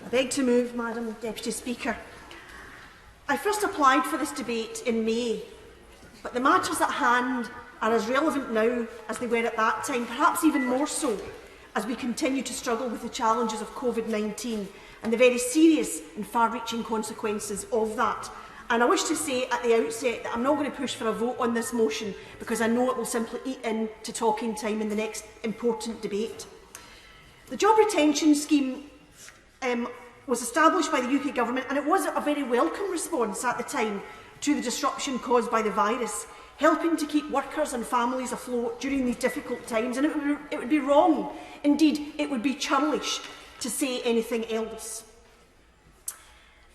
I beg to move, Madam Deputy Speaker. I first applied for this debate in May, but the matters at hand are as relevant now as they were at that time, perhaps even more so, as we continue to struggle with the challenges of COVID-19 and the very serious and far-reaching consequences of that. And I wish to say at the outset that I'm not going to push for a vote on this motion because I know it will simply eat into talking time in the next important debate. The job retention scheme was established by the UK Government, and it was a very welcome response at the time to the disruption caused by the virus, helping to keep workers and families afloat during these difficult times. And it would be wrong, indeed it would be churlish, to say anything else.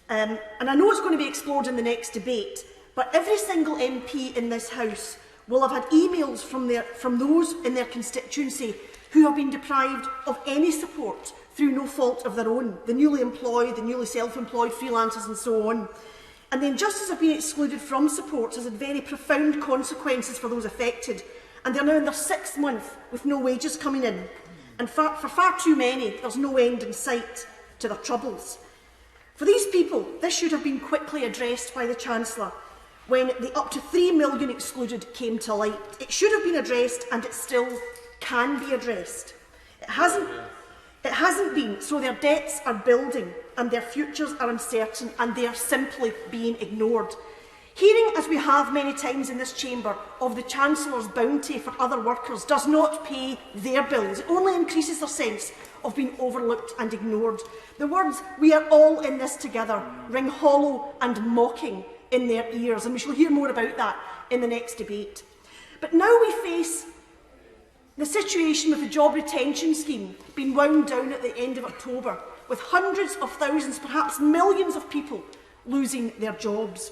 And I know it's going to be explored in the next debate, but every single MP in this House will have had emails from those in their constituency who have been deprived of any support through no fault of their own, the newly employed, the newly self-employed, freelancers and so on. And the injustice of being excluded from supports has had very profound consequences for those affected, and they're now in their 6th month with no wages coming in. And for far too many, there's no end in sight to their troubles. For these people, this should have been quickly addressed by the Chancellor when the up to 3 million excluded came to light. It should have been addressed, and it still can be addressed. It hasn't been, so their debts are building and their futures are uncertain, and they are simply being ignored. Hearing, as we have many times in this chamber, of the Chancellor's bounty for other workers does not pay their bills. It only increases their sense of being overlooked and ignored. The words "we are all in this together" ring hollow and mocking in their ears, and we shall hear more about that in the next debate. But now we face the situation with the job retention scheme being wound down at the end of October, with hundreds of thousands, perhaps millions of people losing their jobs.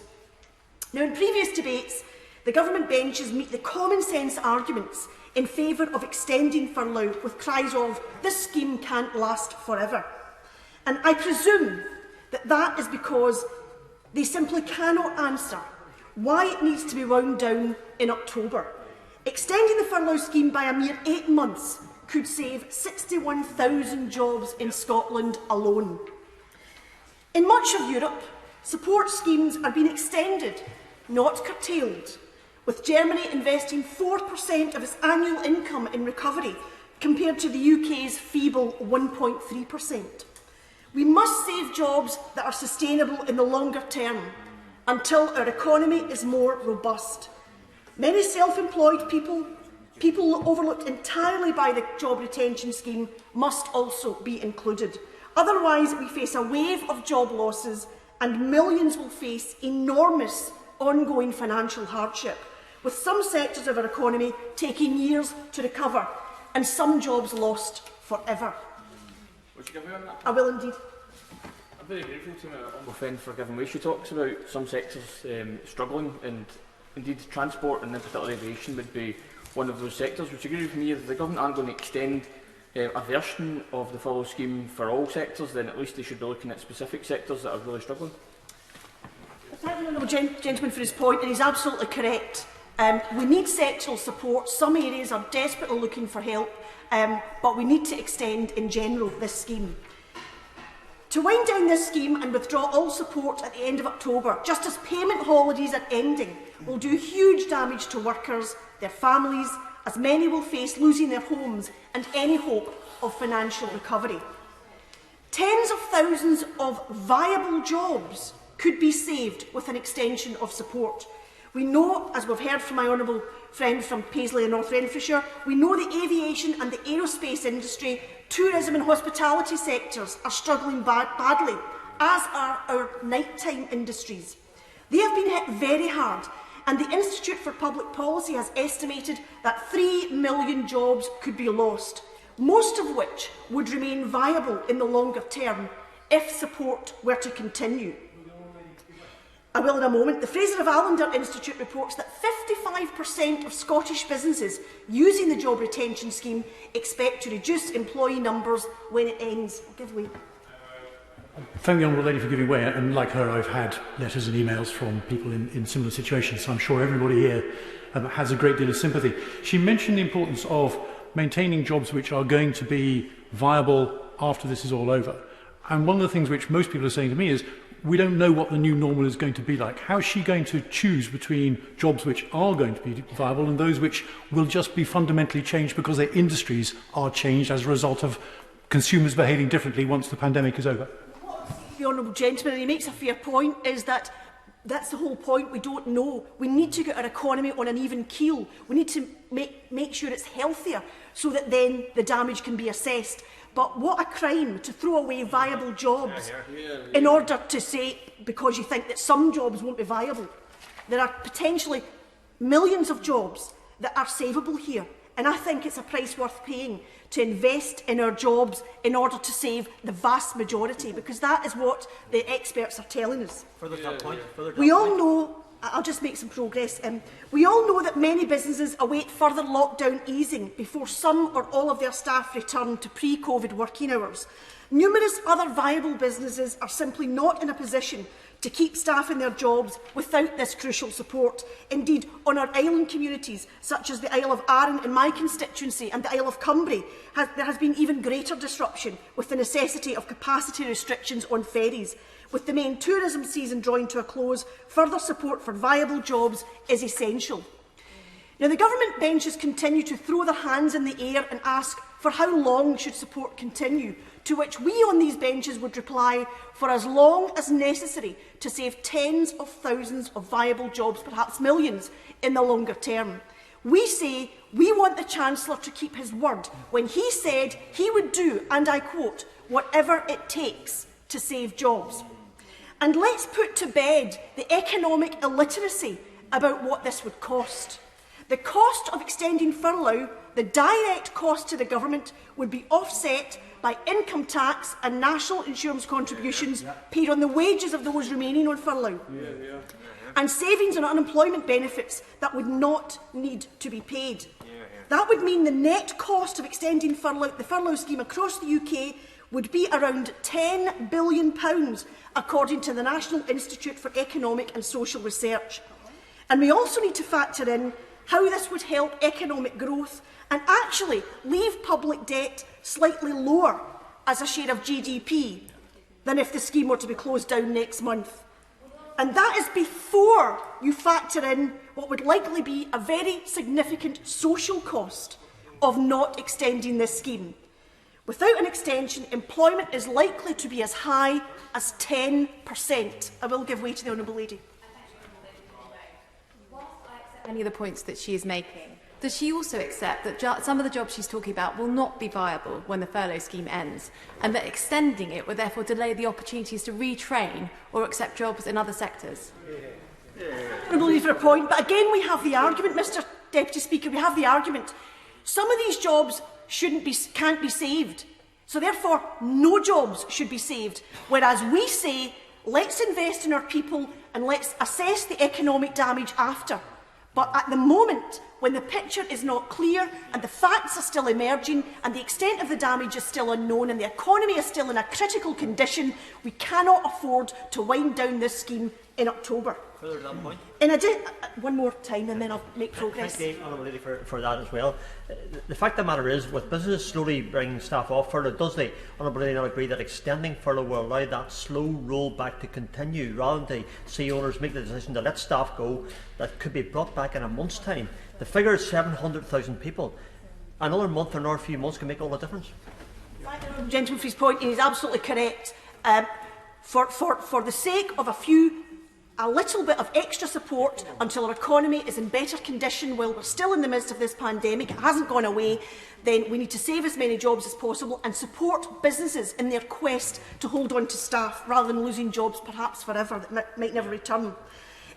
Now, in previous debates, the government benches meet the common sense arguments in favour of extending furlough with cries of "this scheme can't last forever." And I presume that that is because they simply cannot answer why it needs to be wound down in October. Extending the furlough scheme by a mere 8 months could save 61,000 jobs in Scotland alone. In much of Europe, support schemes are being extended, not curtailed, with Germany investing 4% of its annual income in recovery compared to the UK's feeble 1.3%. We must save jobs that are sustainable in the longer term until our economy is more robust. Many self-employed people overlooked entirely by the job retention scheme, must also be included. Otherwise, we face a wave of job losses and millions will face enormous ongoing financial hardship, with some sectors of our economy taking years to recover and some jobs lost forever. Would you give me on that? I will indeed. I'm very grateful to my honourable friend for giving way. She talks about some sectors struggling, and indeed transport and in particular aviation would be one of those sectors. Would you agree with me that the government aren't going to extend a version of the furlough scheme for all sectors, then at least they should be looking at specific sectors that are really struggling? I thank the honourable gentleman for his point, and he's absolutely correct. We need sectoral support. Some areas are desperately looking for help, but we need to extend in general this scheme. To wind down this scheme and withdraw all support at the end of October, just as payment holidays are ending, will do huge damage to workers, their families, as many will face losing their homes and any hope of financial recovery. Tens of thousands of viable jobs could be saved with an extension of support. We know, as we've heard from my honourable friend from Paisley in North Renfrewshire, we know the aviation and the aerospace industry, tourism and hospitality sectors are struggling badly, as are our nighttime industries. They have been hit very hard, and the Institute for Public Policy has estimated that 3 million jobs could be lost, most of which would remain viable in the longer term if support were to continue. I will in a moment. The Fraser of Allender Institute reports that 55% of Scottish businesses using the job retention scheme expect to reduce employee numbers when it ends. I'll give way. Thank the Honourable Lady for giving way, and like her, I've had letters and emails from people in similar situations, so I'm sure everybody here has a great deal of sympathy. She mentioned the importance of maintaining jobs which are going to be viable after this is all over. And one of the things which most people are saying to me is, we don't know what the new normal is going to be like. How is she going to choose between jobs which are going to be viable and those which will just be fundamentally changed because their industries are changed as a result of consumers behaving differently once the pandemic is over? The honourable gentleman, and he makes a fair point, is that that's the whole point. We don't know. We need to get our economy on an even keel. We need to make sure it's healthier so that then the damage can be assessed. But what a crime to throw away viable jobs in order to say, because you think that some jobs won't be viable. There are potentially millions of jobs that are savable here. And I think it's a price worth paying to invest in our jobs in order to save the vast majority, because that is what the experts are telling us. We all know, I'll just make some progress. We all know that many businesses await further lockdown easing before some or all of their staff return to pre-COVID working hours. Numerous other viable businesses are simply not in a position to keep staff in their jobs without this crucial support. Indeed, on our island communities, such as the Isle of Arran in my constituency and the Isle of Cumbria, there has been even greater disruption with the necessity of capacity restrictions on ferries. With the main tourism season drawing to a close, further support for viable jobs is essential. Now, the government benches continue to throw their hands in the air and ask for how long should support continue, to which we on these benches would reply, for as long as necessary to save tens of thousands of viable jobs, perhaps millions, in the longer term. We say we want the Chancellor to keep his word when he said he would do, and I quote, whatever it takes to save jobs. And let's put to bed the economic illiteracy about what this would cost. The cost of extending furlough, the direct cost to the government, would be offset by income tax and national insurance contributions paid on the wages of those remaining on furlough, and savings on unemployment benefits that would not need to be paid. That would mean the net cost of extending the furlough scheme across the UK would be around £10 billion, according to the National Institute for Economic and Social Research. And we also need to factor in how this would help economic growth and actually leave public debt slightly lower as a share of GDP than if the scheme were to be closed down next month. And that is before you factor in what would likely be a very significant social cost of not extending this scheme. Without an extension, employment is likely to be as high as 10%. I will give way to the Honourable Lady. Any of the points that she is making, does she also accept that some of the jobs she's talking about will not be viable when the furlough scheme ends, and that extending it would therefore delay the opportunities to retrain or accept jobs in other sectors? Honourable Lady for a point, but again we have the argument, Mr Deputy Speaker, we have the argument. Some of these jobs can't be saved, so therefore no jobs should be saved, whereas we say let's invest in our people and let's assess the economic damage after. But at the moment, when the picture is not clear and the facts are still emerging and the extent of the damage is still unknown and the economy is still in a critical condition, we cannot afford to wind down this scheme in October. Further to that point. In addition, one more time and then I'll make progress. Thank you, Honourable Lady, for that as well. The fact of the matter is, with businesses slowly bringing staff off furlough, does the Honourable Lady not agree that extending furlough will allow that slow roll back to continue, rather than to see owners make the decision to let staff go that could be brought back in a month's time? The figure is 700,000 people. Another month or another few months can make all the difference. Thank the gentleman for his point, and he's absolutely correct. For the sake of a little bit of extra support until our economy is in better condition while we're still in the midst of this pandemic, it hasn't gone away, then we need to save as many jobs as possible and support businesses in their quest to hold on to staff rather than losing jobs perhaps forever that might never return.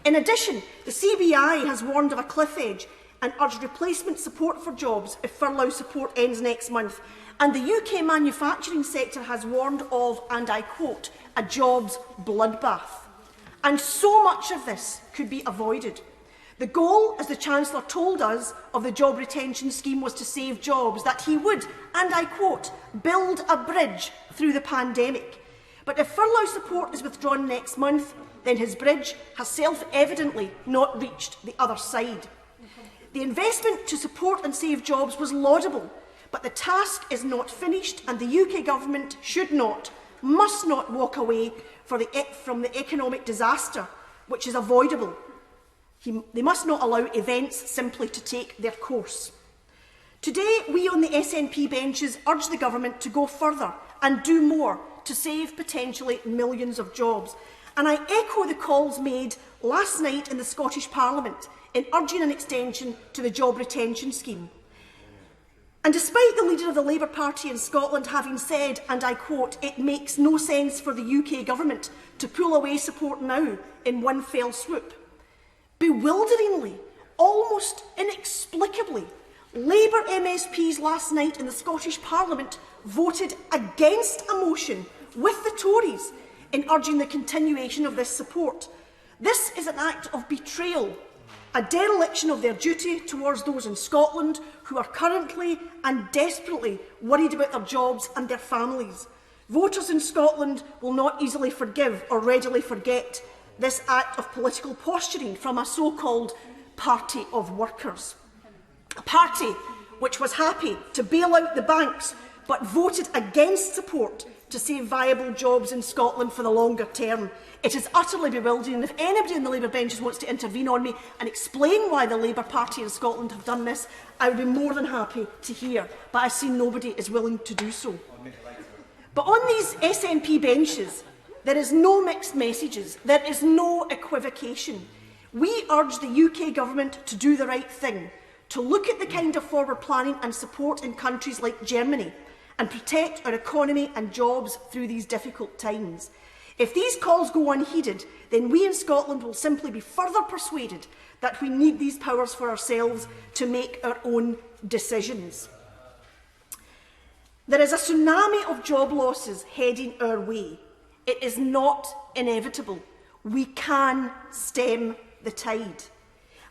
In addition, the CBI has warned of a cliff edge and urged replacement support for jobs if furlough support ends next month. And the UK manufacturing sector has warned of, and I quote, a jobs bloodbath. And so much of this could be avoided. The goal, as the Chancellor told us, of the job retention scheme was to save jobs, that he would, and I quote, build a bridge through the pandemic. But if furlough support is withdrawn next month, then his bridge has self-evidently not reached the other side. The investment to support and save jobs was laudable, but the task is not finished and the UK Government should not, must not walk away from the economic disaster, which is avoidable. They must not allow events simply to take their course. Today, we on the SNP benches urge the government to go further and do more to save potentially millions of jobs. And I echo the calls made last night in the Scottish Parliament in urging an extension to the job retention scheme. And despite the leader of the Labour Party in Scotland having said, and I quote, "It makes no sense for the UK government to pull away support now in one fell swoop," bewilderingly, almost inexplicably, Labour MSPs last night in the Scottish Parliament voted against a motion with the Tories in urging the continuation of this support. This is an act of betrayal, a dereliction of their duty towards those in Scotland who are currently and desperately worried about their jobs and their families. Voters in Scotland will not easily forgive or readily forget this act of political posturing from a so-called party of workers. A party which was happy to bail out the banks but voted against support to save viable jobs in Scotland for the longer term. It is utterly bewildering. If anybody in the Labour benches wants to intervene on me and explain why the Labour Party in Scotland have done this, I would be more than happy to hear, but I see nobody is willing to do so. But on these SNP benches, there is no mixed messages, there is no equivocation. We urge the UK government to do the right thing, to look at the kind of forward planning and support in countries like Germany and protect our economy and jobs through these difficult times. If these calls go unheeded, then we in Scotland will simply be further persuaded that we need these powers for ourselves to make our own decisions. There is a tsunami of job losses heading our way. It is not inevitable. We can stem the tide.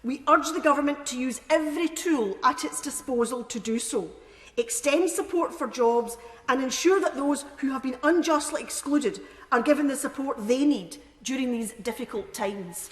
We urge the government to use every tool at its disposal to do so, extend support for jobs and ensure that those who have been unjustly excluded are given the support they need during these difficult times.